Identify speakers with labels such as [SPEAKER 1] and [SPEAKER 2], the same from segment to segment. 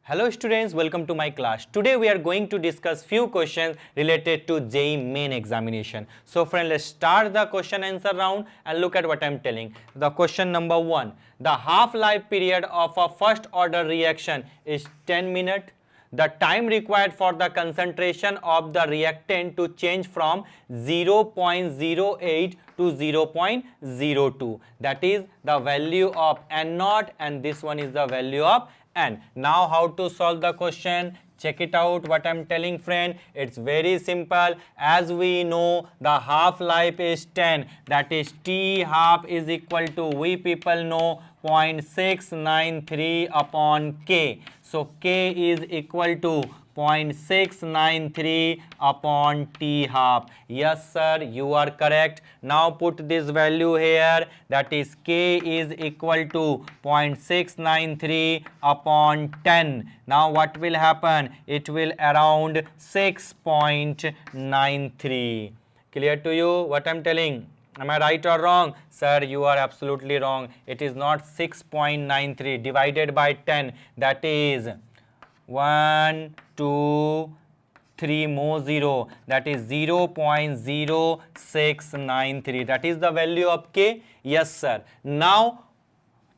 [SPEAKER 1] Hello students, welcome to my class. Today we are going to discuss few questions related to JEE main examination. So friends, let's start the question answer round and look at what I am telling. The question number 1. The half-life period of a first order reaction is 10 minutes. The time required for the concentration of the reactant to change from 0.08 to 0.02. That is the value of N naught, and this one is the value of N. Now how to solve the question? Check it out what I'm telling friend. It's very simple. As we know, the half-life is 10. That is T half is equal to, we people know, 0.693 upon K. So K is equal to 0.693 upon T half. Yes sir, you are correct. Now put this value here, that is K is equal to 0.693 upon 10. Now what will happen? It will around 6.93. Clear to you what I'm telling? Am I right or wrong? Sir, you are absolutely wrong. It is not 6.93 divided by 10. That is 1, 2, 3 more 0. That is 0.0693. That is the value of K. Yes, sir. Now,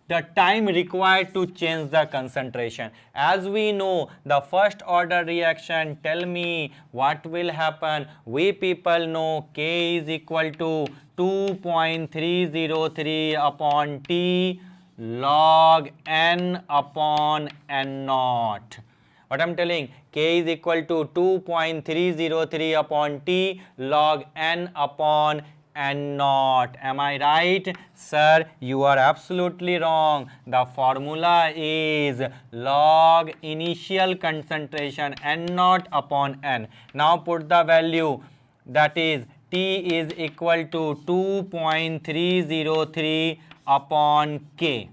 [SPEAKER 1] the time required to change the concentration. As we know, the first order reaction, tell me what will happen. We people know K is equal to 2.303 upon T log N upon N naught. What I'm telling, K is equal to 2.303 upon T log N upon N naught. Am I right? Sir, you are absolutely wrong. The formula is log initial concentration N naught upon N. Now put the value, that is T is equal to 2.303 upon K.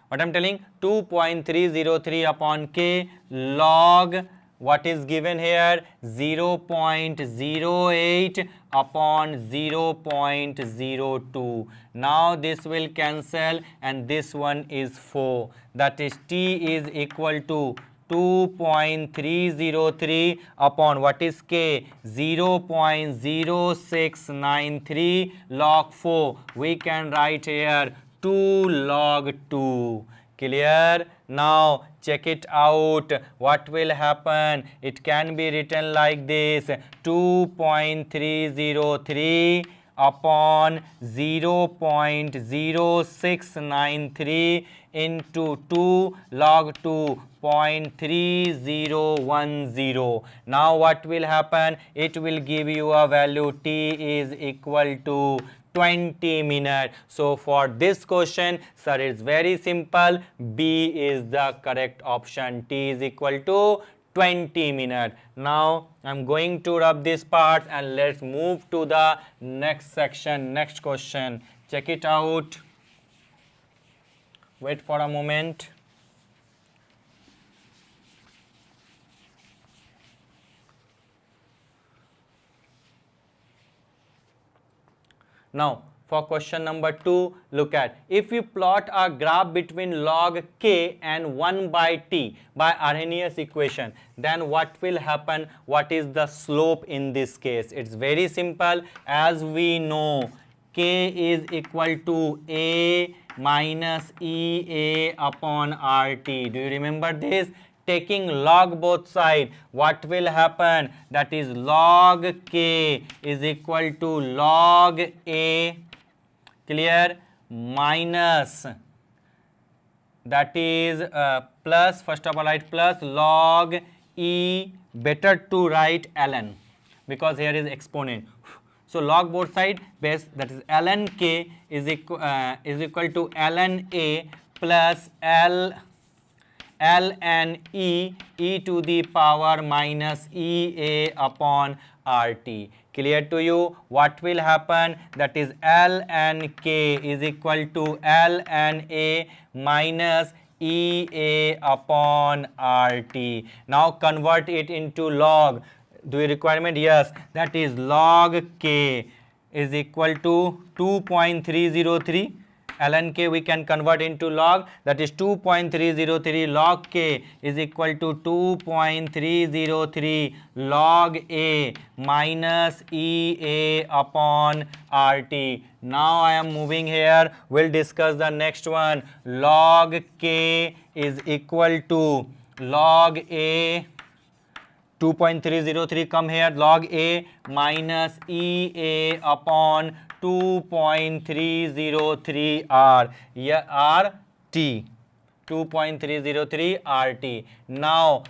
[SPEAKER 1] What I'm telling, 2.303 upon K log, what is given here, 0.08 upon 0.02. Now this will cancel and this one is 4. That is T is equal to 2.303 upon what is K, 0.0693 log 4. We can write here 2 log 2. Clear? Now check it out. What will happen? It can be written like this, 2.303 upon 0.0693 into 2 log 2, 0.3010. Now what will happen? It will give you a value T is equal to 20 minutes. So for this question, sir, it's very simple. B is the correct option. T is equal to 20 minutes. Now I'm going to rub this part and let's move to the next section, next question. Check it out. Wait for a moment. Now, for question number 2, look at, if you plot a graph between log K and 1 by T by Arrhenius equation, then what will happen? What is the slope in this case? It's very simple. As we know, K is equal to A minus EA upon RT. Do you remember this? Taking log both sides, what will happen? That is log K is equal to log A, clear, minus, that is plus, first of all write plus log E, better to write ln because here is exponent. So log both side base, that is ln K is equal to ln A plus ln E to the power minus EA upon RT. Clear to you? What will happen? That is ln K is equal to ln A minus EA upon RT. Now convert it into log. Do you requirement? Yes, that is log K is equal to 2.303. ln k we can convert into log, that is 2.303 log k is equal to 2.303 log a minus EA upon RT. Now I am moving here, we'll discuss the next one. Log k is equal to log a 2.303 come here, log a minus EA upon 2.303 R, yeah, RT, 2.303 RT. Now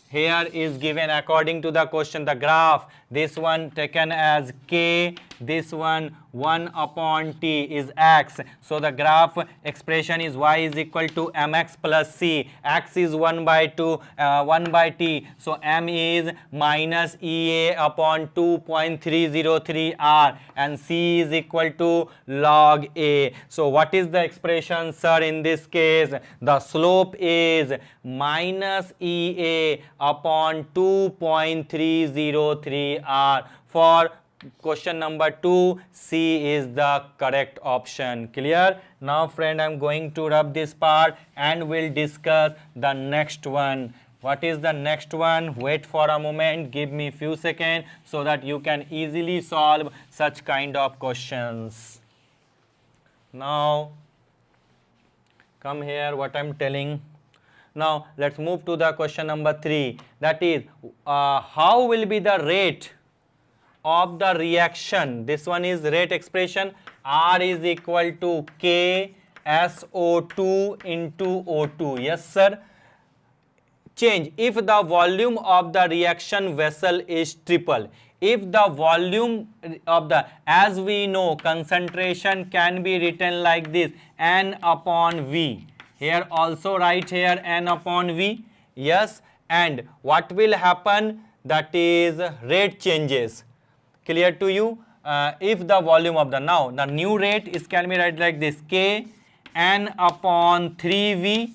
[SPEAKER 1] here is given according to the question the graph, this one taken as k, this one 1 upon t is x. So the graph expression is y is equal to mx plus c. X is 1 by t. So m is minus ea upon 2.303 r and c is equal to log a. So what is the expression, sir? In this case the slope is minus ea upon 2.303 r. For question number 2, C is the correct option. Clear? Now friend, I am going to rub this part and we'll discuss the next one. What is the next one? Wait for a moment, give me few seconds so that you can easily solve such kind of questions. Now come here, what I am telling. Now let's move to the question number 3, that is how will be the rate of the reaction. This one is rate expression, R is equal to K SO2 into O2. Yes sir. Change if the volume of the reaction vessel is triple. If the volume of the, as we know, concentration can be written like this, N upon V. Here also write here N upon V. Yes, and what will happen, that is rate changes. Clear to you? If the volume of the, now the new rate is can be write like this, K N upon 3V,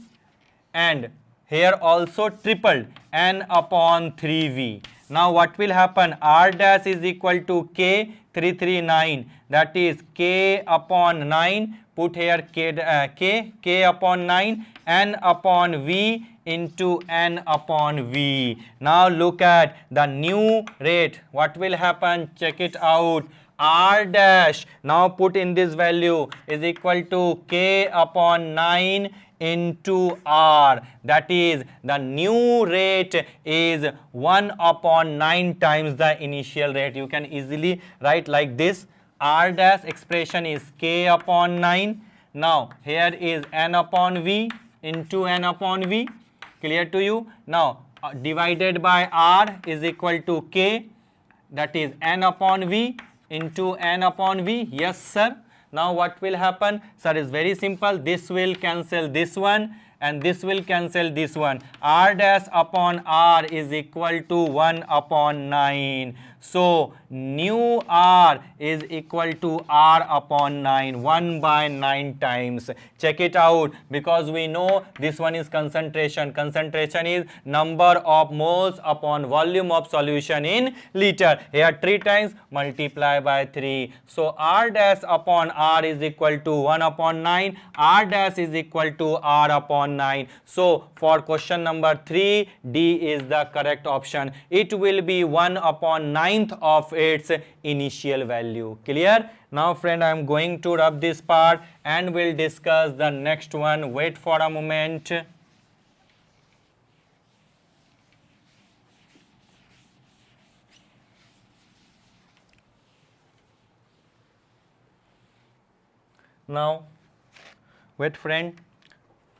[SPEAKER 1] and here also tripled N upon 3V. Now what will happen, R dash is equal to K 339, that is K upon 9, put here K upon 9, N upon V into N upon V. Now look at the new rate. What will happen? Check it out. R dash, now put in this value, is equal to K upon 9 into R. That is the new rate is 1 upon 9 times the initial rate. You can easily write like this. R dash expression is K upon 9. Now here is N upon V into N upon V. Clear to you? Now divided by R is equal to K, that is N upon V into N upon V. Yes sir. Now what will happen, sir? Is very simple. This will cancel this one and this will cancel this one. R dash upon R is equal to 1 upon 9. So new R is equal to R upon 9, 1 by 9 times. Check it out, because we know this one is concentration. Concentration is number of moles upon volume of solution in liter. Here 3 times, multiply by 3. So R dash upon R is equal to 1 upon 9. R dash is equal to R upon 9. So for question number 3, D is the correct option. It will be 1 upon 9 of its initial value. Clear? Now friend, I am going to rub this part and we'll discuss the next one. Wait for a moment. Now wait friend.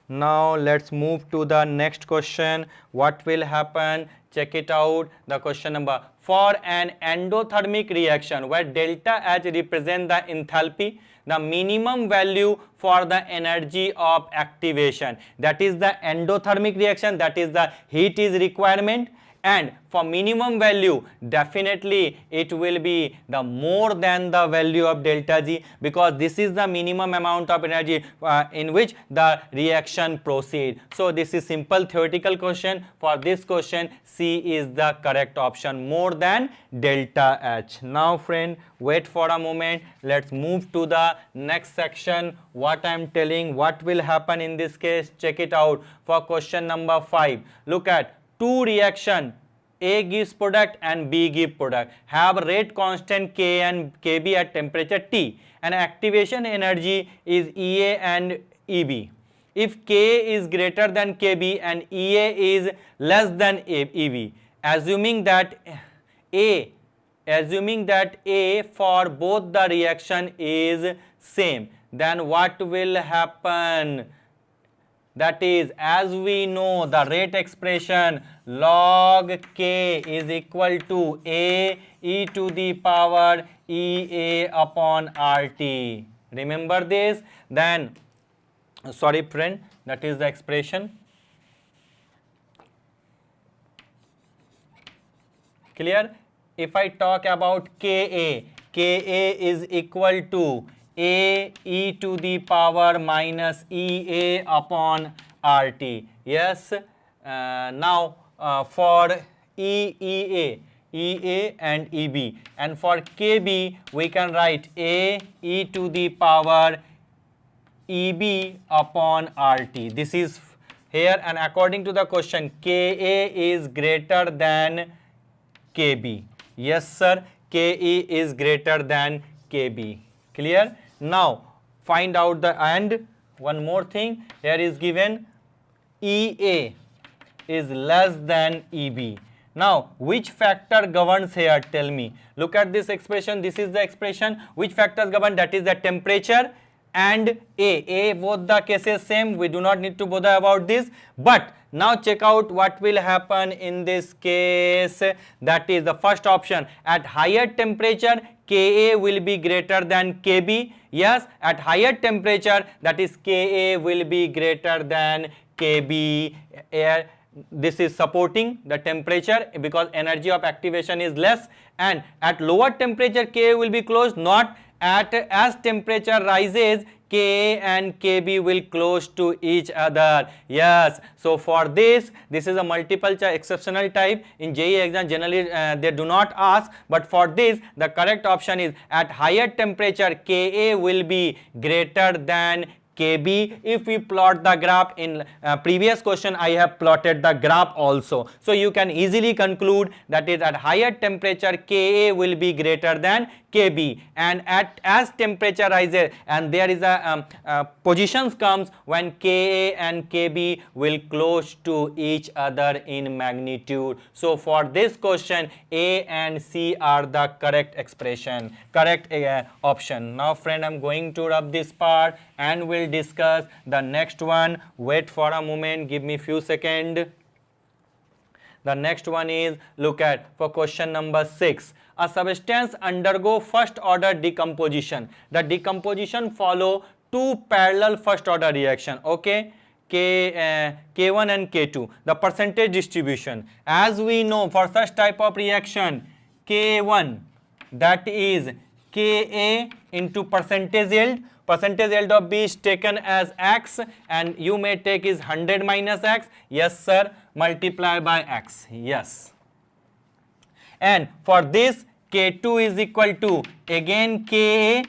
[SPEAKER 1] Now let's move to the next question. What will happen? Check it out. The question number, for an endothermic reaction where delta H represents the enthalpy, the minimum value for the energy of activation, that is the endothermic reaction, that is the heat is requirement. and for minimum value definitely it will be the more than the value of delta G, because this is the minimum amount of energy in which the reaction proceed. So this is simple theoretical question. For this question C is the correct option, more than delta H. Now friend, wait for a moment, let's move to the next section. What I am telling, what will happen in this case, check it out. For question number 5, look at two reaction, A gives product and B give product, have rate constant K and Kb at temperature T, and activation energy is EA and EB. If K is greater than Kb and EA is less than EB, assuming that A for both the reaction is same, then what will happen? That is, as we know the rate expression, log K is equal to A e to the power EA upon RT. Remember this? Then, sorry friend, that is the expression. Clear? If I talk about Ka, Ka is equal to A e to the power minus EA upon RT. Yes. Now for EA and EB, and for Kb we can write A e to the power EB upon RT. This is here, and according to the question, Ka is greater than Kb. Yes sir, Ke is greater than Kb. Clear? Now find out the, and one more thing, here is given EA is less than EB. Now which factor governs here, tell me. Look at this expression, this is the expression. Which factors govern? That is the temperature and A. Both the cases same, we do not need to bother about this. But now check out what will happen in this case. That is the first option. At higher temperature Ka will be greater than Kb. Yes, at higher temperature, that is Ka will be greater than Kb. This is supporting the temperature because energy of activation is less, and at lower temperature Ka will be close, not at, as temperature rises Ka and Kb will close to each other. Yes, so for this is a multiple choice exceptional type. In JEE exam generally they do not ask, but for this the correct option is at higher temperature Ka will be greater than Kb. If we plot the graph, in previous question I have plotted the graph also, so you can easily conclude that is at higher temperature Ka will be greater than Kb, and as temperature rises, and there is a positions comes when Ka and Kb will close to each other in magnitude. So for this question A and C are the correct expression, correct option. Now friend, I am going to rub this part and we'll discuss the next one. Wait for a moment, give me few seconds. The next one is, look at for question number 6. A substance undergo first order decomposition. The decomposition follow two parallel first order reaction. Okay, K1 and K2. The percentage distribution, as we know for such type of reaction, K1 that is Ka into percentage yield. Percentage yield of B is taken as X, and you may take is 100 minus X. Yes sir, multiply by X. Yes. And for this K2 is equal to again Ka,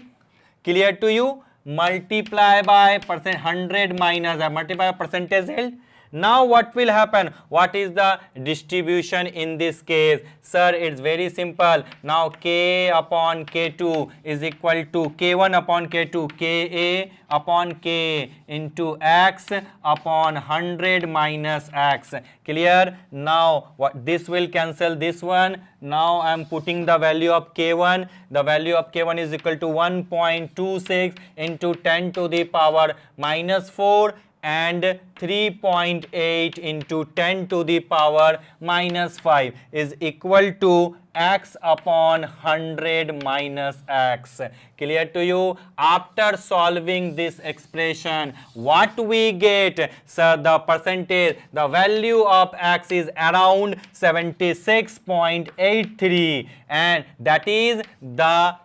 [SPEAKER 1] clear to you, multiply by 100 minus multiply by percentage yield. Now what will happen? What is the distribution in this case? Sir, it's very simple. Now K upon K2 is equal to K1 upon K2, Ka upon K into X upon 100 minus X. Clear? Now what, this will cancel this one. Now I am putting the value of K1. The value of K1 is equal to 1.26 into 10 to the power minus 4 and 3.8 into 10 to the power minus 5 is equal to x upon 100 minus x. Clear to you? After solving this expression, what we get? So the percentage, the value of x is around 76.83, and that is the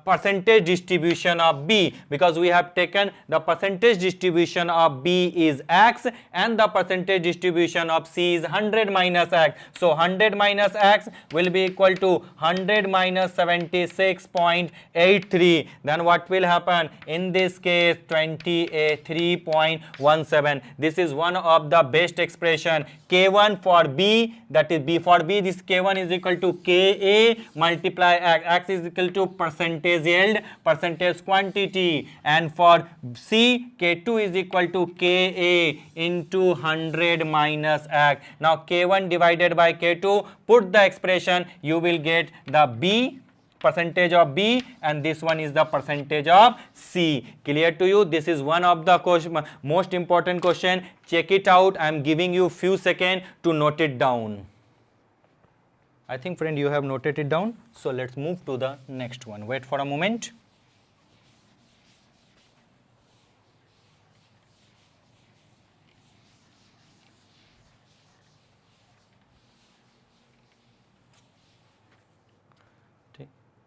[SPEAKER 1] percentage distribution of B, because we have taken the percentage distribution of B is x and the percentage distribution of C is 100 minus x. So 100 minus x will be equal to 100 minus 76.83. Then what will happen? In this case 23.17. This is one of the best expression. K1 for B, that is B for B, this K1 is equal to Ka multiply x. X is equal to percentage yield, percentage quantity, and for C, K2 is equal to Ka into 100 minus x. Now K1 divided by K2, put the expression, you will get the B, percentage of B, and this one is the percentage of C. Clear to you? This is one of the most important question. Check it out. I am giving you few seconds to note it down. I think friend you have noted it down. So let's move to the next one. Wait for a moment.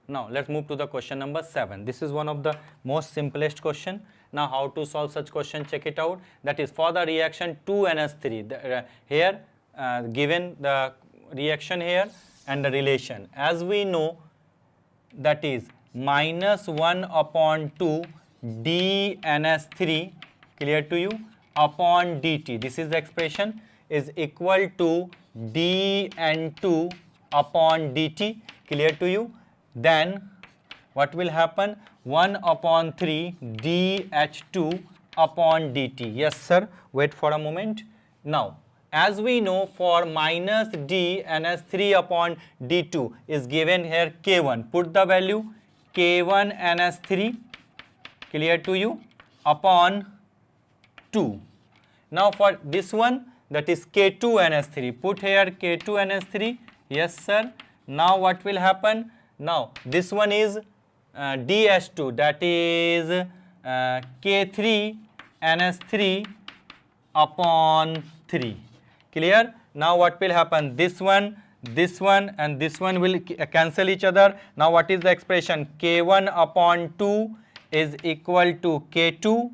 [SPEAKER 1] Now let's move to the question number 7. This is one of the most simplest question. Now how to solve such question? Check it out. That is for the reaction 2NH3. Here given the reaction here and the relation. As we know, that is minus 1 upon 2 dNH3, clear to you, upon dt. This is the expression, is equal to dN2 upon dt, clear to you. Then what will happen? 1 upon 3 dH2 upon dt. Yes sir, wait for a moment. Now as we know, for minus dNH3 upon d2 is given here K1. Put the value K1 NH3, clear to you, upon 2. Now for this one, that is K2 NH3. Put here K2 NH3. Yes sir. Now what will happen? Now this one is dH2, that is K3 NH3 upon 3. Clear? Now what will happen? This one and this one will cancel each other. Now what is the expression? K1 upon 2 is equal to K2,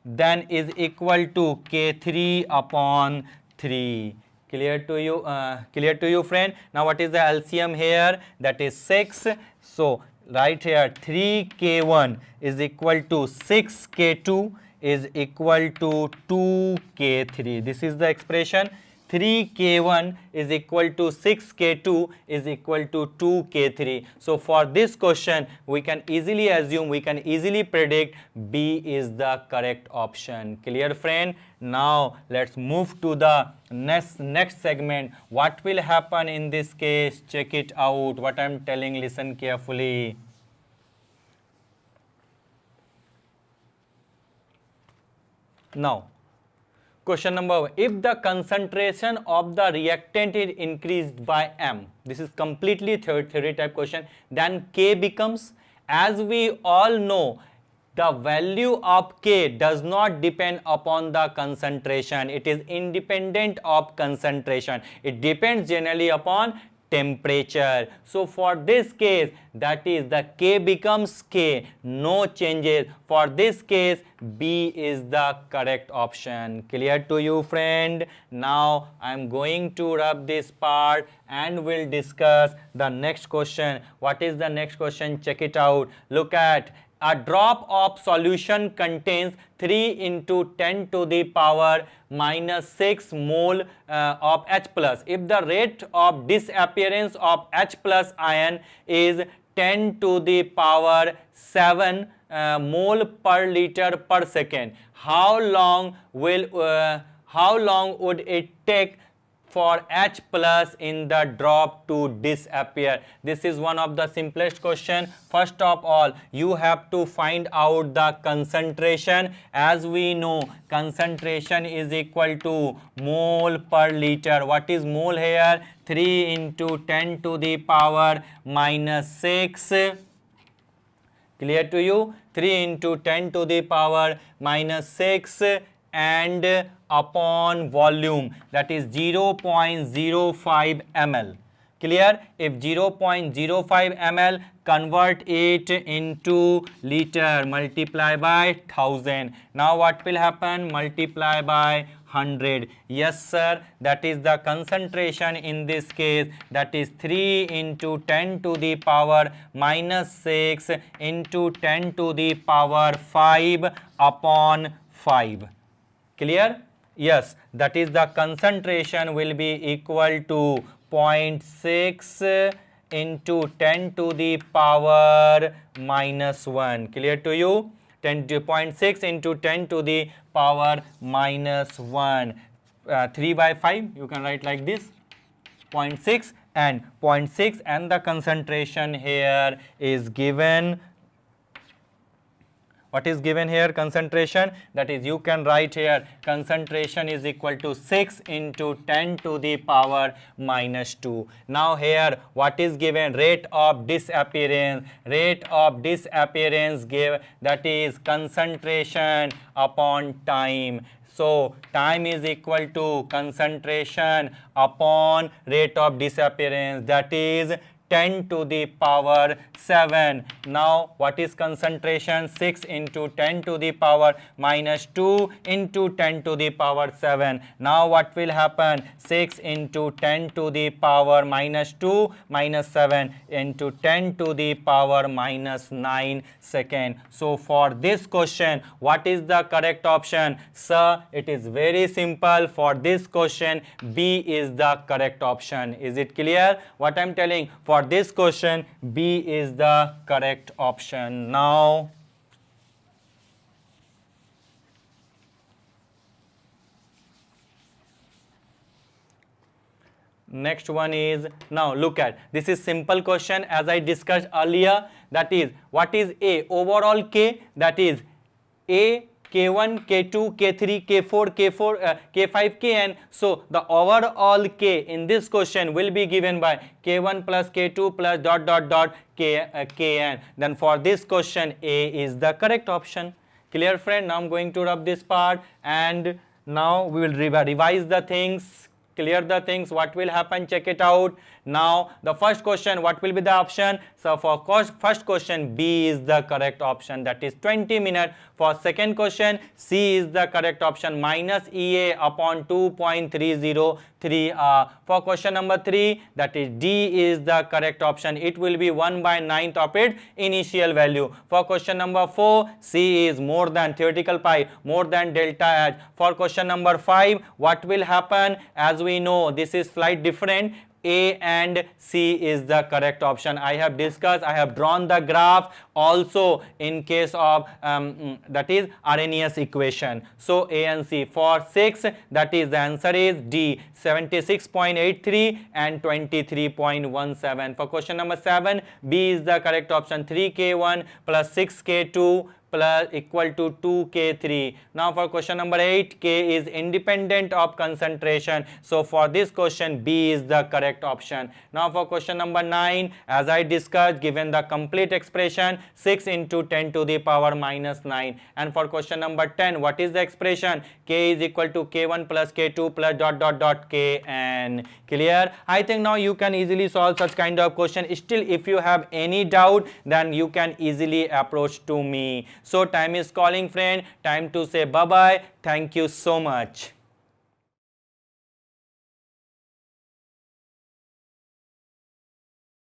[SPEAKER 1] then is equal to K3 upon 3. Clear to you? Clear to you, friend? Now what is the LCM here? That is 6. So right here 3K1 is equal to 6K2 is equal to 2K3. This is the expression. 3K1 is equal to 6K2 is equal to 2K3. So for this question, we can easily assume, we can easily predict B is the correct option. Clear, friend? Now let's move to the next segment. What will happen in this case? Check it out. What I'm telling, listen carefully. Now, question number 1. If the concentration of the reactant is increased by m, this is completely theory type question, then K becomes, as we all know, the value of K does not depend upon the concentration. It is independent of concentration. It depends generally upon temperature. So for this case, that is the K becomes K, no changes. For this case, B is the correct option. Clear to you, friend? Now I am going to wrap this part and we'll discuss the next question. What is the next question? Check it out. Look at, a drop of solution contains 3 into 10 to the power minus 6 mole of H plus. If the rate of disappearance of H plus ion is 10 to the power 7 mole per liter per second, how long would it take for H plus in the drop to disappear? This is one of the simplest question. First of all, you have to find out the concentration. As we know, concentration is equal to mole per liter. What is mole here? 3 into 10 to the power minus 6. Clear to you? 3 into 10 to the power minus 6 and upon volume, that is 0.05 ml. Clear? If 0.05 ml, convert it into liter, multiply by 1000. Now what will happen? Multiply by 100. Yes sir, that is the concentration in this case, that is 3 into 10 to the power minus 6 into 10 to the power 5 upon 5. Clear? Yes, that is the concentration will be equal to 0.6 into 10 to the power minus 1. Clear to you? 0.6 into 10 to the power minus 1. 3 by 5, you can write like this, 0.6 and 0.6, and the concentration here is given. What is given here? Concentration, that is you can write here concentration is equal to 6 into 10 to the power minus 2. Now here what is given? Rate of disappearance. Rate of disappearance give, that is concentration upon time. So time is equal to concentration upon rate of disappearance, that is 10 to the power 7. Now what is concentration? 6 into 10 to the power minus 2 into 10 to the power 7. Now what will happen? 6 into 10 to the power minus 2 minus 7 into 10 to the power minus 9 second. So for this question, what is the correct option? Sir, it is very simple. For this question, B is the correct option. Is it clear what I am telling? For this question, B is the correct option. Now next one is, now look at, this is simple question as I discussed earlier, that is what is A? Overall K, that is A, K1, K2, K3, K4, K5, Kn. So the overall K in this question will be given by K1 plus K2 plus dot dot dot Kn. Then for this question, A is the correct option. Clear friend? Now I'm going to rub this part and now we will revise the things. Clear the things. What will happen? Check it out. Now the first question, what will be the option? So for first question, B is the correct option, that is 20 minutes. For second question, C is the correct option, minus EA upon 2.303 hour. For question number 3, that is D is the correct option. It will be 1 by 9th of its initial value. For question number 4, C is more than theoretical pi, more than delta H. For question number 5, what will happen? As we know, this is slight different. A and C is the correct option. I have discussed, I have drawn the graph also in case of that is Arrhenius equation. So A and C. For 6, that is the answer is D, 76.83 and 23.17. For question number 7, B is the correct option, 3K1 plus 6K2 plus equal to 2K3. Now for question number 8, K is independent of concentration. So for this question, B is the correct option. Now for question number 9, as I discussed, given the complete expression, 6 into 10 to the power minus 9. And for question number 10, what is the expression? K is equal to K1 plus K2 plus dot dot dot Kn. Clear? I think now you can easily solve such kind of question. Still, if you have any doubt, then you can easily approach to me. So time is calling friend, time to say bye bye. Thank you so much.